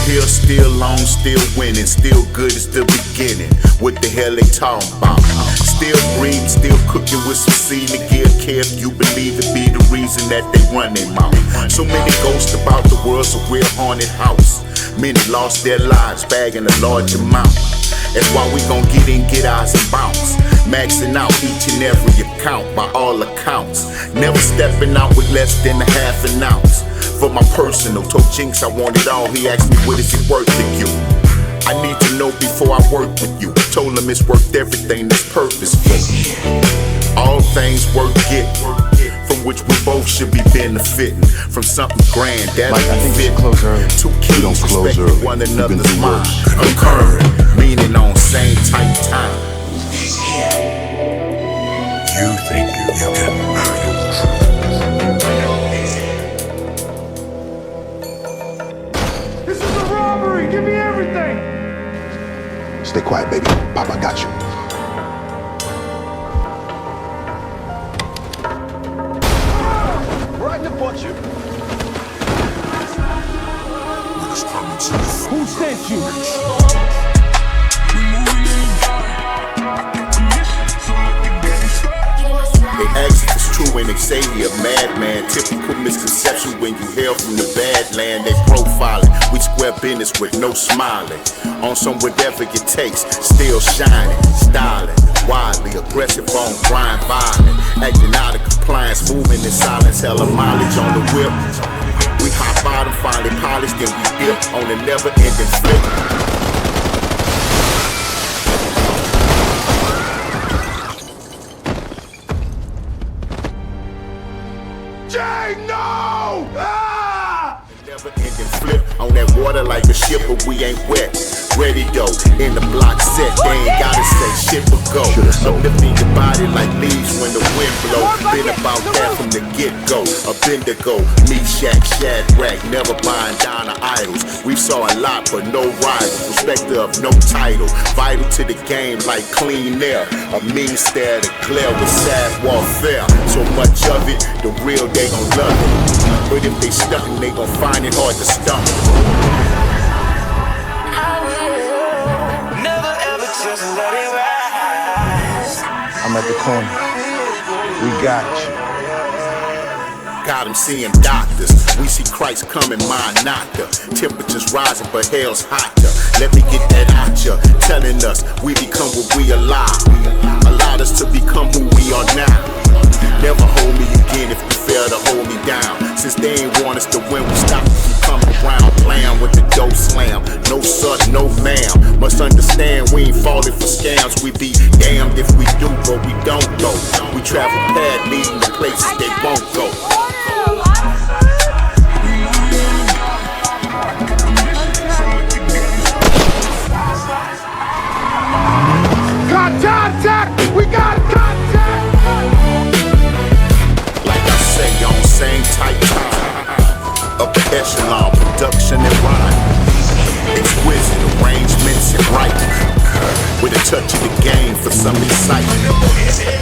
Here still on, still winning, still good as the beginning. What the hell they talking about? Still breathing, still cooking with some seed to give care. If you believe it be the reason that they run their mouth. So many ghosts about the world, so we're haunted house. Many lost their lives, bagging a large amount. That's why we gon' get in, get ours and bounce. Maxing out each and every account by all accounts. Never stepping out with less than a half an ounce. For my personal, told Jinx I want it all. He asked me what is it worth to you? I need to know before I work with you. Told him it's worth everything that's purposeful. All things worth getting, from which we both should be benefiting. From something grand that Mike, I think we should close early. Two kings respecting one another's mind. Concurrent, meaning on same type time. You think you can murder? This is a robbery! Give me everything! Stay quiet, baby. Papa got you. Right in the butcher. Who sent you? They ask if it's true when they say he a madman. Typical misconception when you hail from the bad land. They profiling, we square business with no smiling. On some whatever it takes, still shining, styling, wildly aggressive on grind, violent, acting out of compliance, moving in silence, hella mileage on the whip. We hop bottom, finally polished, then we dip on a never-ending flip. Jay, no! Ah! Never-ending flip on that water like a ship, but we ain't wet. Ready though, in the block set, they ain't gotta say shit but go. Uplifting your body like leaves when the wind blow. Been about that from the get-go. A Bendigo, Meshach, Shadrach, never buying down to idols. We saw a lot but no rivals, respect of no title. Vital to the game like clean air. A mean stare to glare with sad warfare. So much of it, the real they gon' love it. But if they stuntin', they gon' find it hard to stomach. I'm at the corner. We got you. Got 'em seeing doctors. We see Christ coming, mind knocker. Temperatures rising, but hell's hotter. Let me get that out ya. Telling us we become what we allow. Allowed us to become who we are now. Never hold me again if you fail to hold me down. Since they ain't want us to win, we stop from coming around. Playing with the dough slam. No sir, no ma'am. Must understand we ain't falling for scams. We be damned if we do, but we don't go. We travel past leading to places they won't go. Contact! We got contact! Like I say, on same type time. Upper echelon, production and rhyme. Exquisite arrangements and writing. With a touch of the game for some excitement.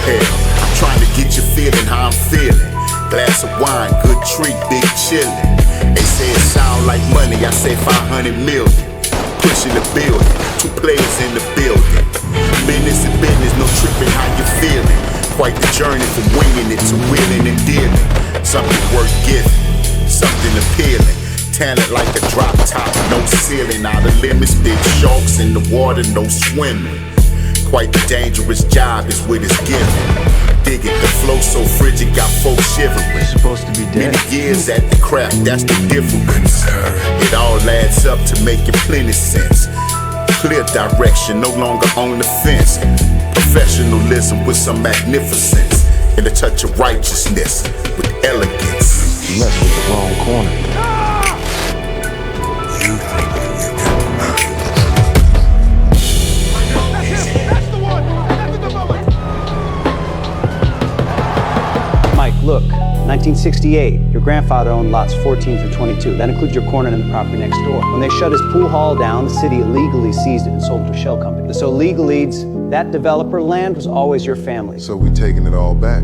Hell, I'm trying to get you feeling how I'm feeling. Glass of wine, good treat, big chillin'. They say it sound like money, I say 500 million. Pushing the building, 2 players in the building. Business and business, no tripping how you feeling. Quite the journey from winging it to willing and dealing. Something worth giving, something appealing. Talent like a drop top, no ceiling. Out of limits, big sharks in the water, no swimming. Quite the dangerous job is what it's given. Dig it, the flow so frigid, got folks shivering. We're supposed to be dead. Many years at the craft, that's the difference. It all adds up to making plenty sense. Clear direction, no longer on the fence. Professionalism with some magnificence. And a touch of righteousness with elegance. You messed with the wrong corner. You think you can murder? That's the one! That's the bullet! Mike, look, 1968, your grandfather owned lots 14 through 22. That includes your corner and the property next door. When they shut his pool hall down, the city illegally seized it and sold it to a shell company. So legalese, that developer land was always your family. So we taking it all back.